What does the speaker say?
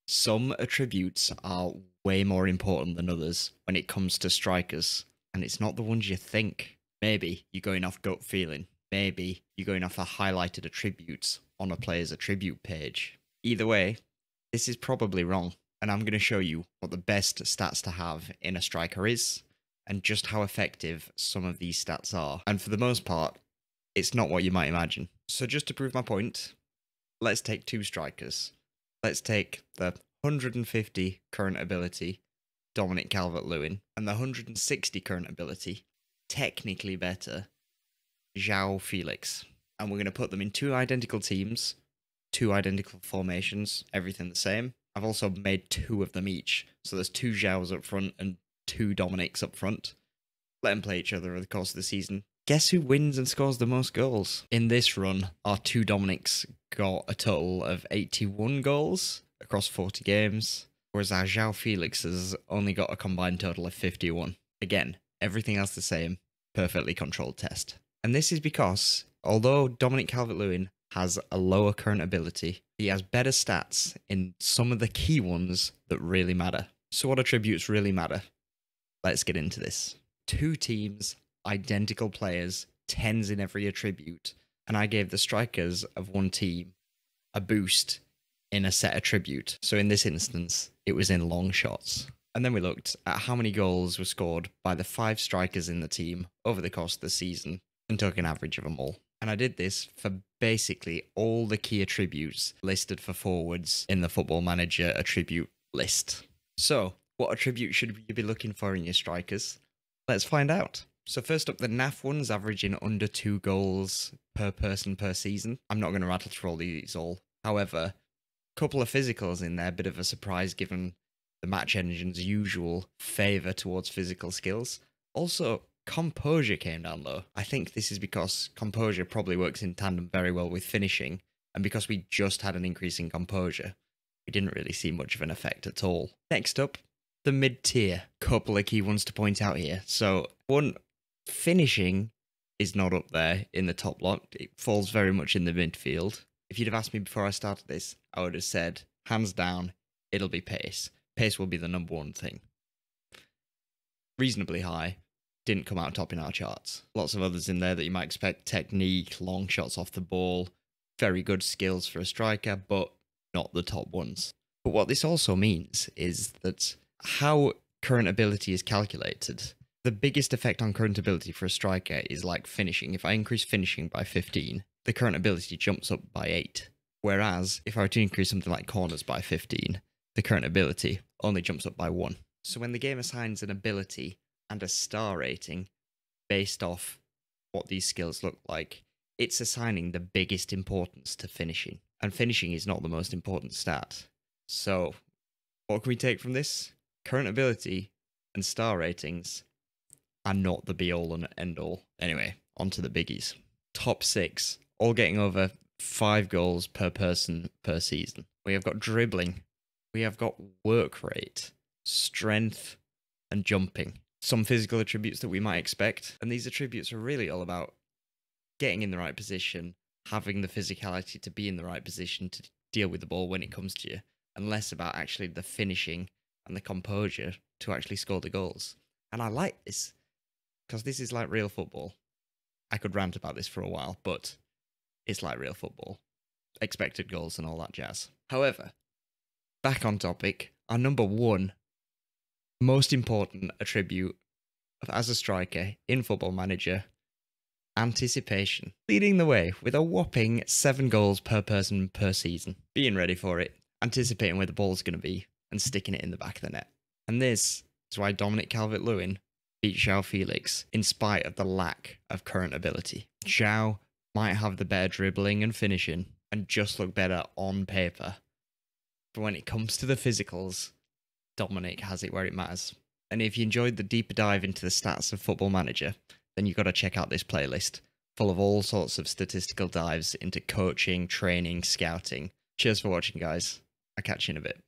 Some attributes are way more important than others when it comes to strikers, and it's not the ones you think. Maybe you're going off gut feeling. Maybe you're going off the highlighted attributes on a player's attribute page. Either way, this is probably wrong, and I'm going to show you what the best stats to have in a striker is, and just how effective some of these stats are. And for the most part, it's not what you might imagine. So just to prove my point, let's take two strikers. Let's take the 150 current ability Dominic Calvert-Lewin and the 160 current ability, technically better, João Felix. And we're going to put them in two identical teams, two identical formations, everything the same. I've also made two of them each. So there's two Joãos up front and two Dominics up front. Let them play each other over the course of the season. Guess who wins and scores the most goals? In this run, our two Dominics got a total of 81 goals across 40 games, whereas our João Felix has only got a combined total of 51. Again, everything else the same, perfectly controlled test. And this is because, although Dominic Calvert-Lewin has a lower current ability, he has better stats in some of the key ones that really matter. So what attributes really matter? Let's get into this. Two teams, identical players, 10s in every attribute, and I gave the strikers of one team a boost in a set attribute. So in this instance, it was in long shots. And then we looked at how many goals were scored by the 5 strikers in the team over the course of the season and took an average of them all. And I did this for basically all the key attributes listed for forwards in the Football Manager attribute list. So what attribute should you be looking for in your strikers? Let's find out. So first up, the NAF one's averaging under 2 goals per person per season. I'm not going to rattle through all these all. However, a couple of physicals in there, bit of a surprise given the Match Engine's usual favour towards physical skills. Also, composure came down low. I think this is because composure probably works in tandem very well with finishing, and because we just had an increase in composure, we didn't really see much of an effect at all. Next up, the mid-tier. Couple of key ones to point out here. So, one, finishing is not up there in the top lot. It falls very much in the midfield. If you'd have asked me before I started this, I would have said, hands down, it'll be pace. Pace will be the number one thing. Reasonably high. Didn't come out top in our charts. Lots of others in there that you might expect. Technique, long shots off the ball, very good skills for a striker, but not the top ones. But what this also means is that how current ability is calculated, the biggest effect on current ability for a striker is like finishing. If I increase finishing by 15, the current ability jumps up by 8. Whereas if I were to increase something like corners by 15, the current ability only jumps up by 1. So when the game assigns an ability and a star rating based off what these skills look like, it's assigning the biggest importance to finishing. And finishing is not the most important stat. So what can we take from this? Current ability and star ratings are not the be-all and end-all. Anyway, on to the biggies. Top 6, all getting over 5 goals per person per season. We have got dribbling. We have got work rate, strength, and jumping. Some physical attributes that we might expect. And these attributes are really all about getting in the right position, having the physicality to be in the right position to deal with the ball when it comes to you, and less about actually the finishing and the composure to actually score the goals. And I like this, because this is like real football. I could rant about this for a while, but it's like real football. Expected goals and all that jazz. However, back on topic, our number 1 most important attribute as a striker in Football Manager, anticipation. Leading the way with a whopping 7 goals per person per season. Being ready for it, anticipating where the ball's going to be, and sticking it in the back of the net. And this is why Dominic Calvert-Lewin beat João Felix in spite of the lack of current ability. João might have the better dribbling and finishing and just look better on paper. But when it comes to the physicals, Dominic has it where it matters. And if you enjoyed the deeper dive into the stats of Football Manager, then you've got to check out this playlist, full of all sorts of statistical dives into coaching, training, scouting. Cheers for watching, guys. I'll catch you in a bit.